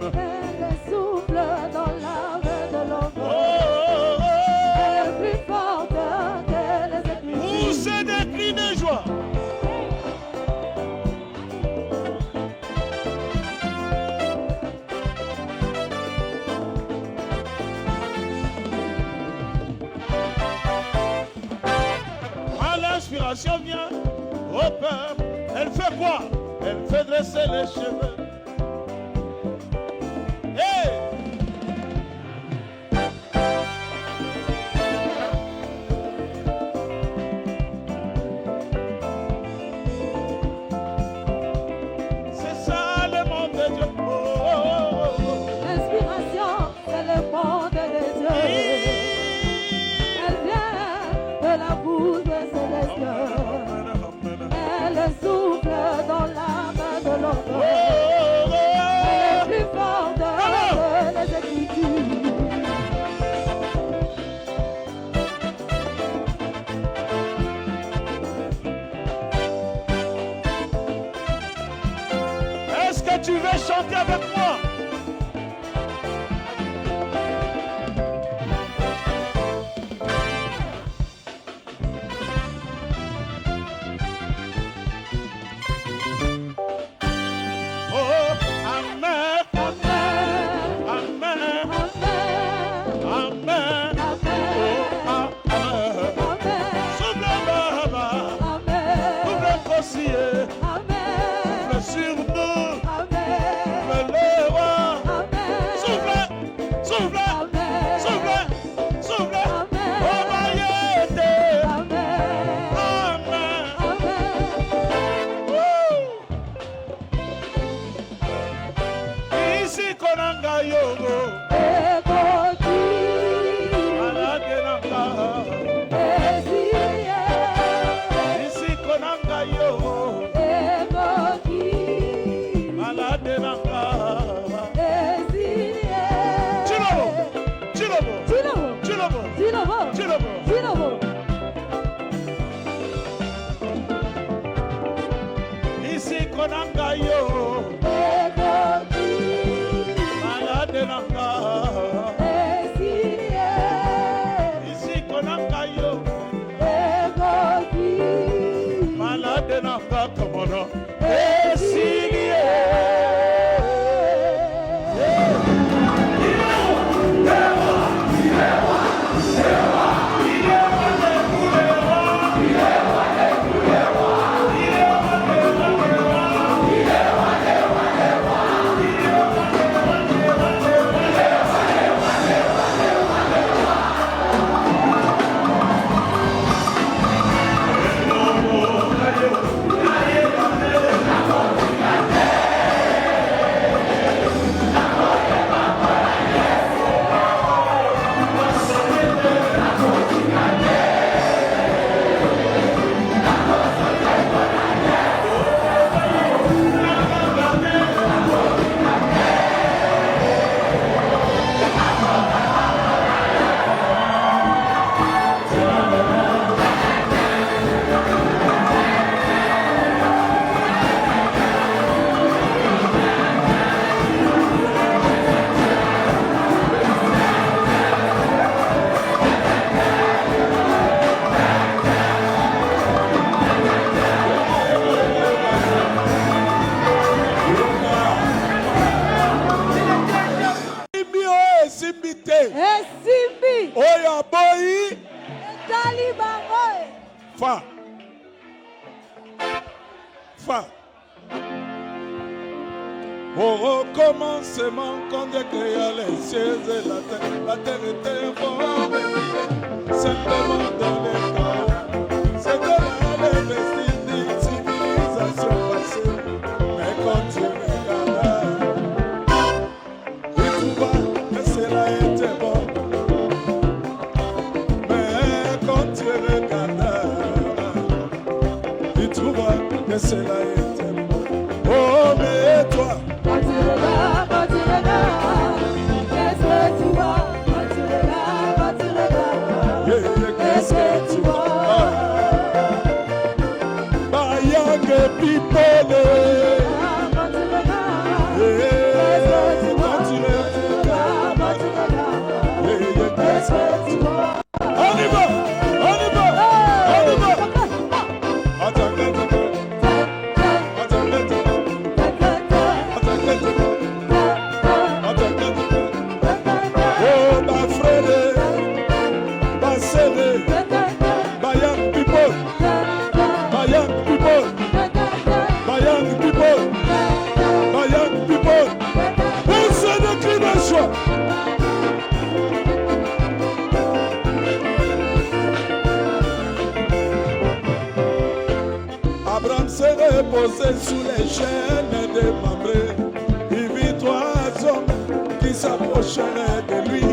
Elle souffle dans l'âme de l'homme. Oh, Elle est plus forte que les Écritures. poussez des cris de joie. Quand l'inspiration vient au peuple, elle fait quoi? Elle fait dresser les cheveux. Hey! C'est ça le monde de Dieu. Oh, oh, oh, oh. L'inspiration, c'est le monde de Dieu. Elle vient de la bouche céleste. Elle souffle dans l'âme de l'homme. Oh, oh, Elle est oh. plus forte que les Écritures. Est-ce que tu veux chanter avec moi? Oh, amen, Amen. amen, Amen. amen. Oh, Amen. amen. Amen. Souffle baba, Amen. souffle grossier, Amen. souffle sur nous, Amen. souffle le roi. Amen. Souffle, souffle, Amen. souffle, souffle. Amen. Oh, maïeté. Amen. Amen. Amen. Woo. Ici konanga yogo, Écoute, malade nanga. désiré. Ici konanga yogo, Écoute, malade nanga. désiré. Chilobo, chilobo, Chilobo. chilobo, Chilobo. chilobo. Chilobo. Ici konanga yogo, Écoute, malade nanga. désiré. Ici konanga yogo, Écoute, malade nanga komono. désiré. Esimbi. Oya boy, Etali bango. fa, fa. Au commencement, quand Dieu créa les cieux et la terre était formée, simplement dans les chaos. C'était là les vestiges d'une civilisation passée. Mais quand tu regardes, tu trouves que cela était bon. Mais quand tu regardes, tu trouves que cela était bon. Oh, mais toi, Quand tu regardes, qu'est-ce que tu vois? Quand tu regardes, qu'est-ce que tu vois? Bayang people, Quand tu regardes, qu'est-ce que tu vois? était posé sous les chaînes des mambrés. Il vit trois hommes qui s'approcheraient de lui.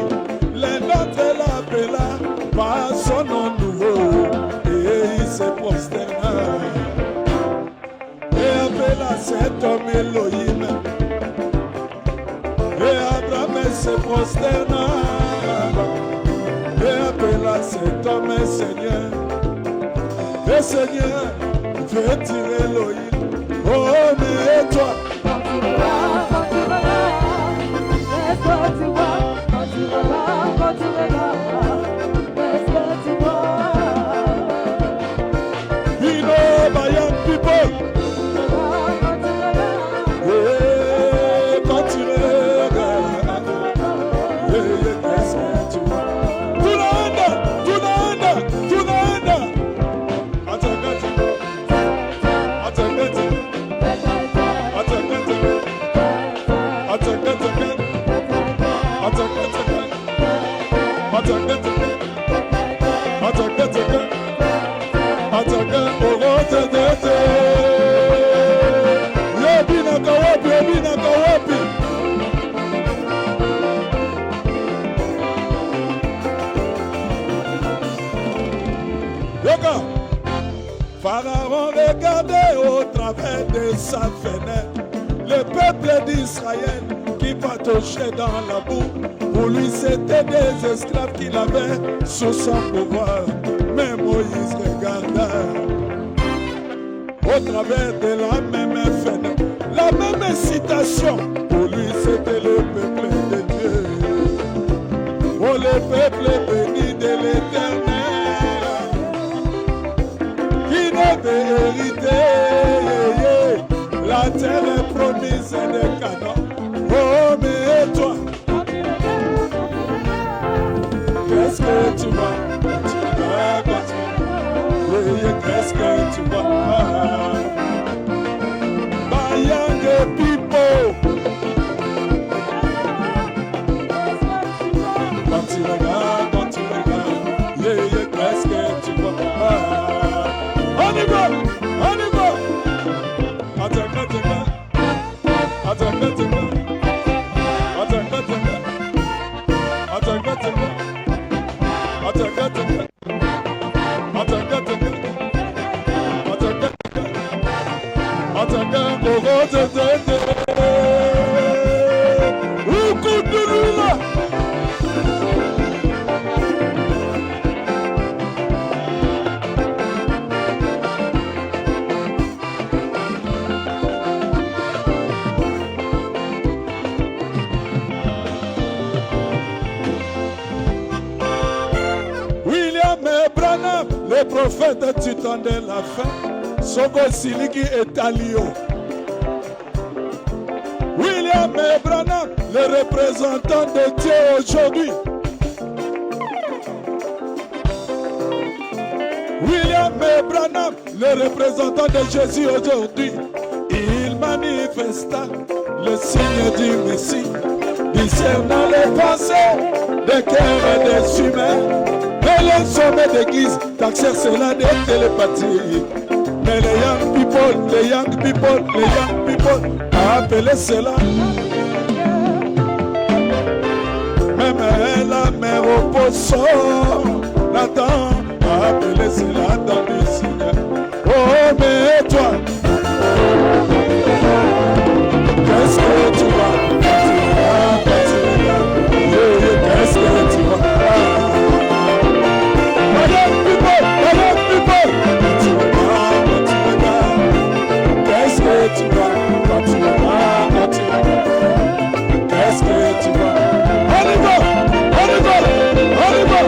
L'un d'entre eux l'appela par son nom nouveau et il se prosterna. Et appela cet homme Elohim. Et Abraham se prosterna. Et appela cet homme Seigneur. Et Seigneur, Dieu tirer Elohim. Oh, mais toi, quand tu regardes, qu'est-ce que tu vois? Quand tu regardes, qu'est-ce que tu vois? you know my young people. Quand tu regardes, qu'est-ce que tu vois? Tout le monde, tout le monde, tout le monde. Attends, Pharaon regardait au travers de sa fenêtre le peuple d'Israël qui pataugeait dans la boue. Pour lui, c'était des esclaves qu'il avait sous son pouvoir. Mais Moïse regarda au travers de la même fenêtre, la même citation. Pour lui, c'était le peuple de Dieu. Oh, le peuple béni de l'Éternel, qui devait hériter la terre promise de Canaan. Oh, mais toi, qu'est-ce que tu vois? Qu'est-ce que tu vois? My young people, quand tu regardes, qu'est-ce que tu vois? On y va, on y va. Attends, le prophète du temps de la fin, Sogo Siliki et Talio. William Branham, le représentant de Dieu aujourd'hui. William Branham, le représentant de Jésus aujourd'hui. Il manifesta le signe du Messie, discernant les pensées des cœurs et des humains. Mais les sommets d'église taxèrent cela de télépathie. Mais les young people appelaient cela. Même la mère au poisson, Nathan appelait cela dans le Seigneur. Oh, mais toi, qu'est-ce que tu vois? Qu'est-ce que tu vois? Qu'est-ce que tu vois? Qu'est-ce que tu vois? On y va! On y va! On y va!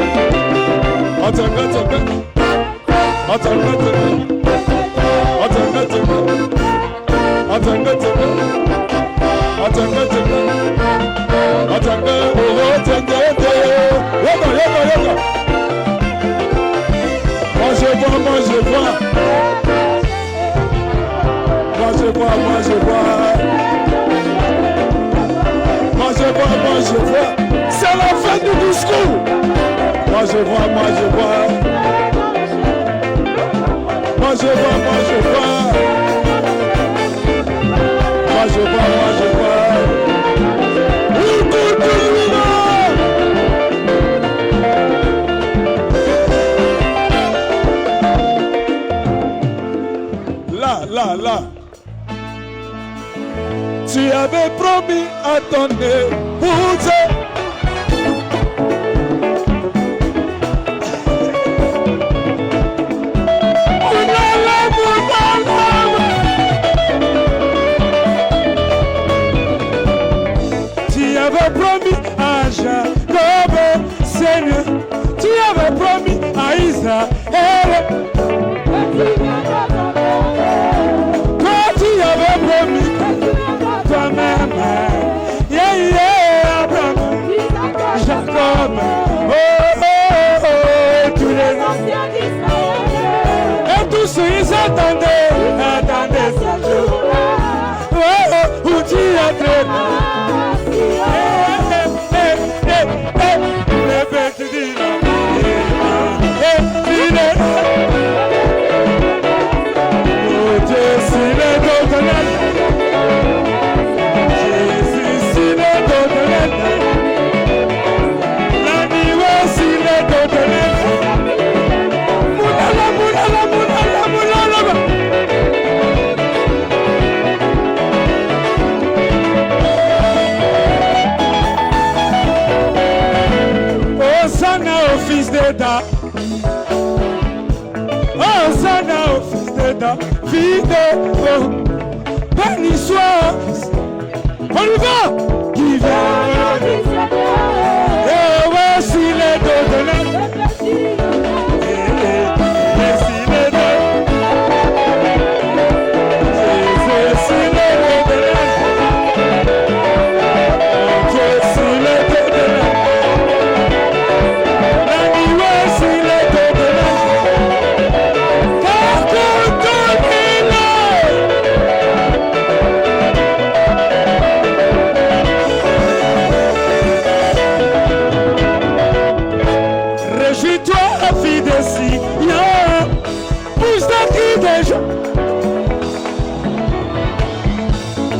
Moi je vois. C'est la fin du discours. Moi je vois. Moi je vois. là. Tu avais promis à ton épouse. Tu avais promis à Jacob, Seigneur. Tu avais promis à Israël. Toi, tu avais promis toi-même. Abraham, Jacob, tous les anciens d'Israël. Et tous ils attendaient ce jour-là. Où tu as traité. Le petit dit fils de David, béni soit, on y va, qui vient, et voici les dos de l'âme,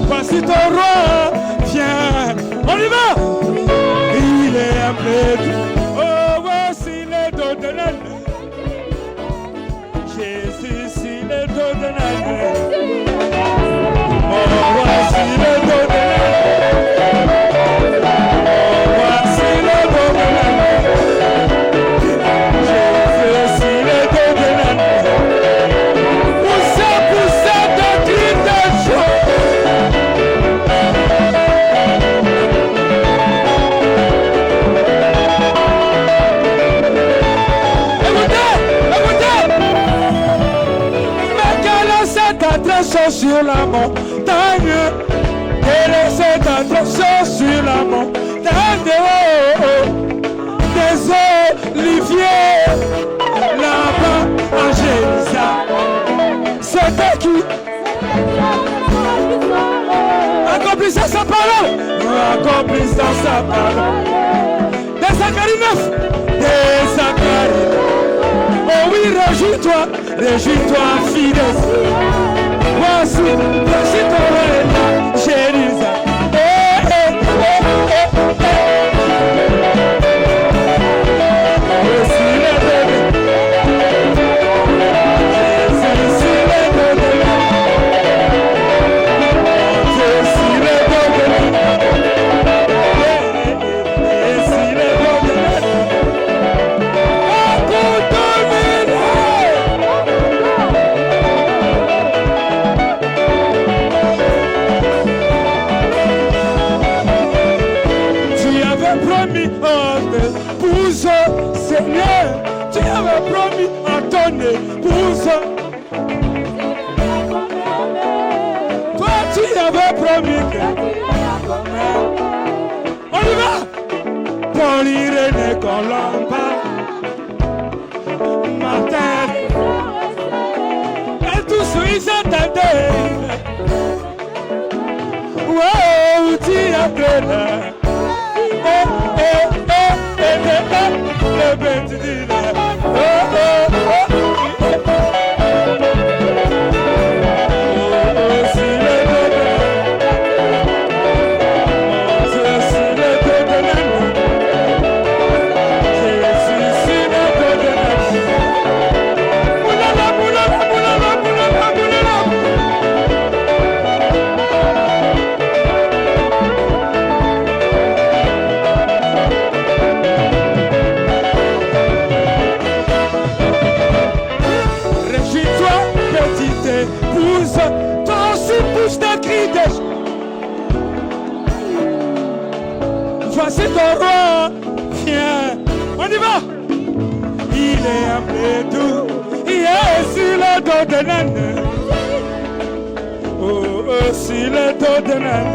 voici ton roi, viens, on y va. Il est appelé, oh voici les dos de l'âne. Jésus, il est dos de l'âne. Oh voici les dos de l'âne. Oh voici les dos de l'âne. Jésus, il est dos de l'âne. Poussez de cris de joie. Sur la montagne, quelle est cette attraction sur la montagne des oliviers là-bas à Jérusalem? C'était qui? Accomplissant sa parole, accomplissant sa parole. Des Zacharie 9, des Zacharie. Oh oui, réjouis-toi, fille de Sion. Voici ton roi, Jérusalem. Seigneur, tu avais promis à ton épouse. Toi, tu avais promis que... On y va. Paul Irénée Colomba, Martin, et tous ils attendaient. Wow, tu as là. Le petit dit là. pousse, toi aussi pousse tes cris de joie. Voici ton roi, viens, on y va. Il est appelé tout, il est sur le dos de l'âne. Oh, sur le dos de l'âne.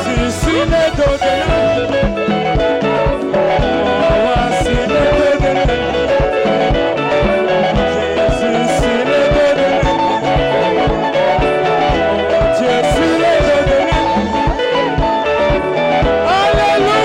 Jésus sur le dos de l'âne. Oh, sur le dos de l'âne. Jésus sur le dos de l'âne. Dieu sur le dos de l'âne. Alléluia.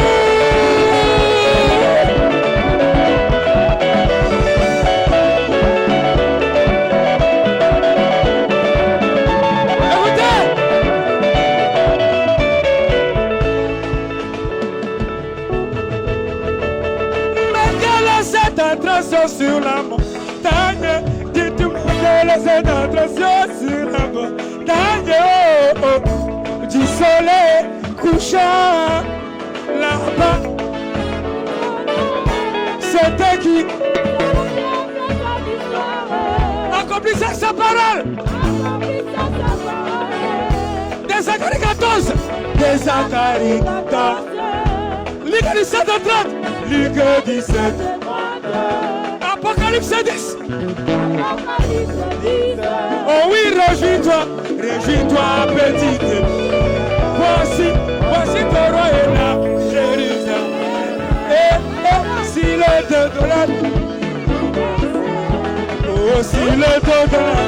Sur la montagne, dites-moi cette attraction sur la montagne, oh, oh, du soleil couchant là-bas. C'était qui accomplissait sa parole. Des Zacharie 14, des Zacharie 14, Luc 17 30, Luc 17. Apocalypse 10. Oh oui, réjouis-toi, petite. Voici ton roi est là, Jérusalem. Si le dos de la, oh si le dos de la,